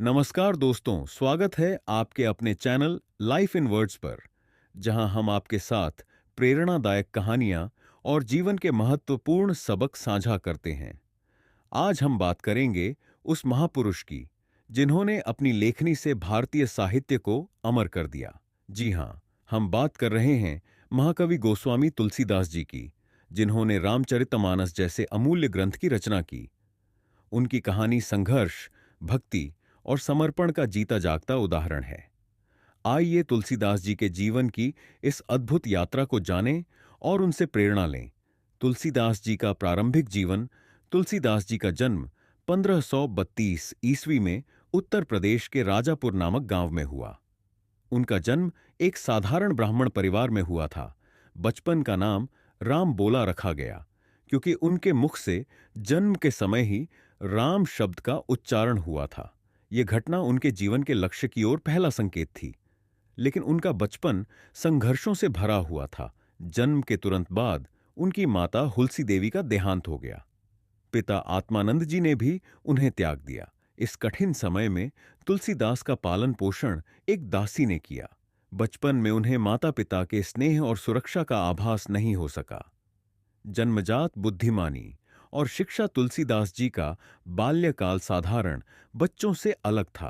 नमस्कार दोस्तों, स्वागत है आपके अपने चैनल लाइफ इन वर्ड्स पर, जहां हम आपके साथ प्रेरणादायक कहानियां और जीवन के महत्वपूर्ण सबक साझा करते हैं। आज हम बात करेंगे उस महापुरुष की, जिन्होंने अपनी लेखनी से भारतीय साहित्य को अमर कर दिया। जी हां, हम बात कर रहे हैं महाकवि गोस्वामी तुलसीदास जी की, जिन्होंने रामचरितमानस जैसे अमूल्य ग्रंथ की रचना की। उनकी कहानी संघर्ष, भक्ति और समर्पण का जीता जागता उदाहरण है। आइए तुलसीदास जी के जीवन की इस अद्भुत यात्रा को जानें और उनसे प्रेरणा लें। तुलसीदास जी का प्रारंभिक जीवन। तुलसीदास जी का जन्म 1532 ईस्वी में उत्तर प्रदेश के राजापुर नामक गांव में हुआ। उनका जन्म एक साधारण ब्राह्मण परिवार में हुआ था। बचपन का नाम राम बोला रखा गया, क्योंकि उनके मुख से जन्म के समय ही राम शब्द का उच्चारण हुआ था। यह घटना उनके जीवन के लक्ष्य की ओर पहला संकेत थी। लेकिन उनका बचपन संघर्षों से भरा हुआ था। जन्म के तुरंत बाद उनकी माता हुलसी देवी का देहांत हो गया। पिता आत्मानंद जी ने भी उन्हें त्याग दिया। इस कठिन समय में तुलसीदास का पालन पोषण एक दासी ने किया। बचपन में उन्हें माता पिता के स्नेह और सुरक्षा का आभास नहीं हो सका। जन्मजात बुद्धिमानी और शिक्षा। तुलसीदास जी का बाल्यकाल साधारण बच्चों से अलग था।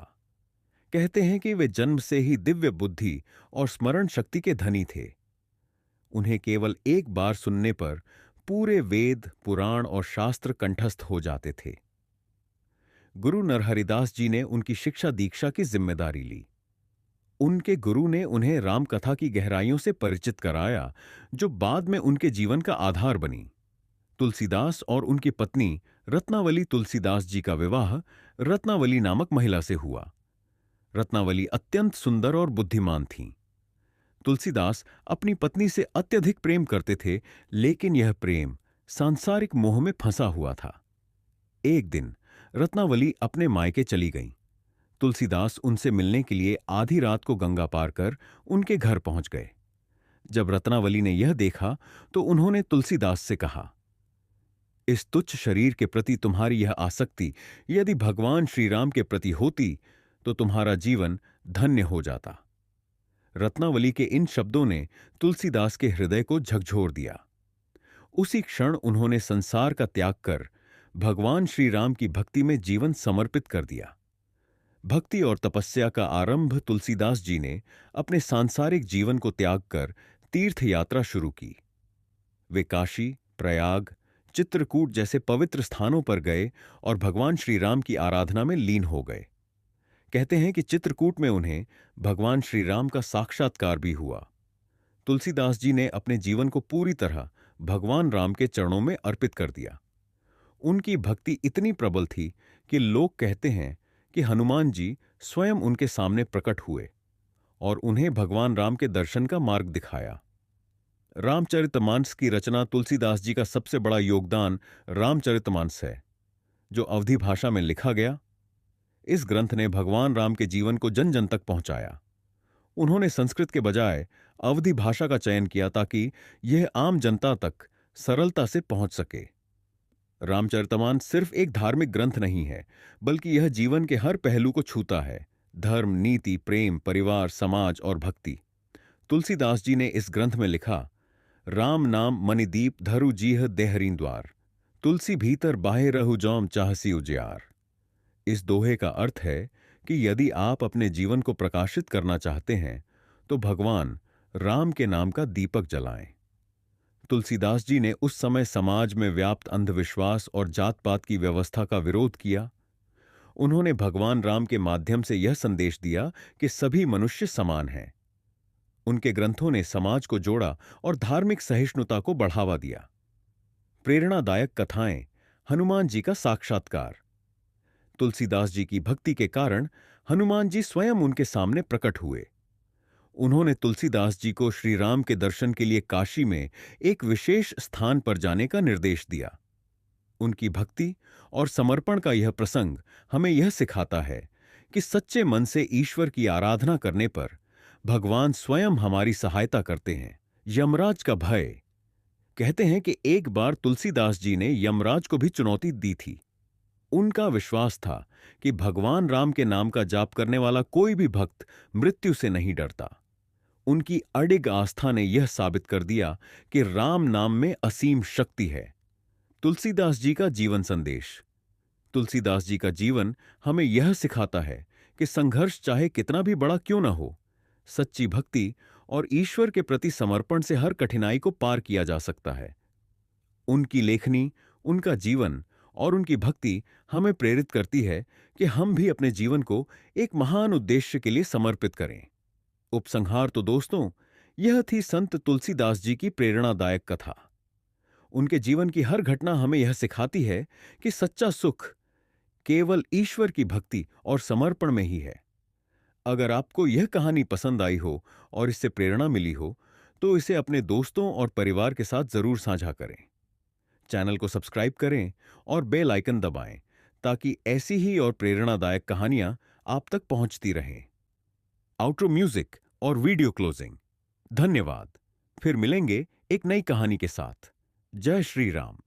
कहते हैं कि वे जन्म से ही दिव्य बुद्धि और स्मरण शक्ति के धनी थे। उन्हें केवल एक बार सुनने पर पूरे वेद, पुराण और शास्त्र कंठस्थ हो जाते थे। गुरु नरहरिदास जी ने उनकी शिक्षा दीक्षा की जिम्मेदारी ली। उनके गुरु ने उन्हें रामकथा की गहराइयों से परिचित कराया, जो बाद में उनके जीवन का आधार बनी। तुलसीदास और उनकी पत्नी रत्नावली तुलसीदास जी का विवाह रत्नावली नामक महिला से हुआ। रत्नावली अत्यंत सुंदर और बुद्धिमान थीं। तुलसीदास अपनी पत्नी से अत्यधिक प्रेम करते थे, लेकिन यह प्रेम सांसारिक मोह में फंसा हुआ था। एक दिन रत्नावली अपने मायके चली गईं। तुलसीदास उनसे मिलने के लिए आधी रात को गंगा पार कर उनके घर पहुंच गए। जब रत्नावली ने यह देखा तो उन्होंने तुलसीदास से कहा, इस तुच्छ शरीर के प्रति तुम्हारी यह आसक्ति यदि भगवान श्री राम के प्रति होती तो तुम्हारा जीवन धन्य हो जाता। रत्नावली के इन शब्दों ने तुलसीदास के हृदय को झकझोर दिया। उसी क्षण उन्होंने संसार का त्याग कर भगवान श्री राम की भक्ति में जीवन समर्पित कर दिया। भक्ति और तपस्या का आरंभ तुलसीदास जी ने अपने सांसारिक जीवन को त्याग कर तीर्थ यात्रा शुरू की। वे काशी, प्रयाग, चित्रकूट जैसे पवित्र स्थानों पर गए और भगवान श्री राम की आराधना में लीन हो गए। कहते हैं कि चित्रकूट में उन्हें भगवान श्री राम का साक्षात्कार भी हुआ। तुलसीदास जी ने अपने जीवन को पूरी तरह भगवान राम के चरणों में अर्पित कर दिया। उनकी भक्ति इतनी प्रबल थी कि लोग कहते हैं कि हनुमान जी स्वयं उनके सामने प्रकट हुए और उन्हें भगवान राम के दर्शन का मार्ग दिखाया। रामचरितमानस की रचना। तुलसीदास जी का सबसे बड़ा योगदान रामचरितमानस है, जो अवधी भाषा में लिखा गया। इस ग्रंथ ने भगवान राम के जीवन को जन जन तक पहुंचाया। उन्होंने संस्कृत के बजाय अवधी भाषा का चयन किया ताकि यह आम जनता तक सरलता से पहुंच सके। रामचरितमानस सिर्फ एक धार्मिक ग्रंथ नहीं है, बल्कि यह जीवन के हर पहलू को छूता है। धर्म, नीति, प्रेम, परिवार, समाज और भक्ति। तुलसीदास जी ने इस ग्रंथ में लिखा, राम नाम मणिदीप धरु जीह देहरीं द्वार, तुलसी भीतर बाहे रहु जौम चाहसी उजियार। इस दोहे का अर्थ है कि यदि आप अपने जीवन को प्रकाशित करना चाहते हैं तो भगवान राम के नाम का दीपक जलाएं। तुलसीदास जी ने उस समय समाज में व्याप्त अंधविश्वास और जात पात की व्यवस्था का विरोध किया। उन्होंने भगवान राम के माध्यम से यह संदेश दिया कि सभी मनुष्य समान हैं। उनके ग्रंथों ने समाज को जोड़ा और धार्मिक सहिष्णुता को बढ़ावा दिया। प्रेरणादायक कथाएं। हनुमान जी का साक्षात्कार। तुलसीदास जी की भक्ति के कारण हनुमान जी स्वयं उनके सामने प्रकट हुए। उन्होंने तुलसीदास जी को श्री राम के दर्शन के लिए काशी में एक विशेष स्थान पर जाने का निर्देश दिया। उनकी भक्ति और समर्पण का यह प्रसंग हमें यह सिखाता है कि सच्चे मन से ईश्वर की आराधना करने पर भगवान स्वयं हमारी सहायता करते हैं। यमराज का भय। कहते हैं कि एक बार तुलसीदास जी ने यमराज को भी चुनौती दी थी। उनका विश्वास था कि भगवान राम के नाम का जाप करने वाला कोई भी भक्त मृत्यु से नहीं डरता। उनकी अडिग आस्था ने यह साबित कर दिया कि राम नाम में असीम शक्ति है। तुलसीदास जी का जीवन संदेश। तुलसीदास जी का जीवन हमें यह सिखाता है कि संघर्ष चाहे कितना भी बड़ा क्यों ना हो, सच्ची भक्ति और ईश्वर के प्रति समर्पण से हर कठिनाई को पार किया जा सकता है। उनकी लेखनी, उनका जीवन और उनकी भक्ति हमें प्रेरित करती है कि हम भी अपने जीवन को एक महान उद्देश्य के लिए समर्पित करें। उपसंहार तो दोस्तों, यह थी संत तुलसीदास जी की प्रेरणादायक कथा। उनके जीवन की हर घटना हमें यह सिखाती है कि सच्चा सुख केवल ईश्वर की भक्ति और समर्पण में ही है। अगर आपको यह कहानी पसंद आई हो और इससे प्रेरणा मिली हो, तो इसे अपने दोस्तों और परिवार के साथ जरूर साझा करें। चैनल को सब्सक्राइब करें और बेल आइकन दबाएं ताकि ऐसी ही और प्रेरणादायक कहानियां आप तक पहुंचती रहें। आउट्रो म्यूजिक और वीडियो क्लोजिंग। धन्यवाद। फिर मिलेंगे एक नई कहानी के साथ। जय श्री राम।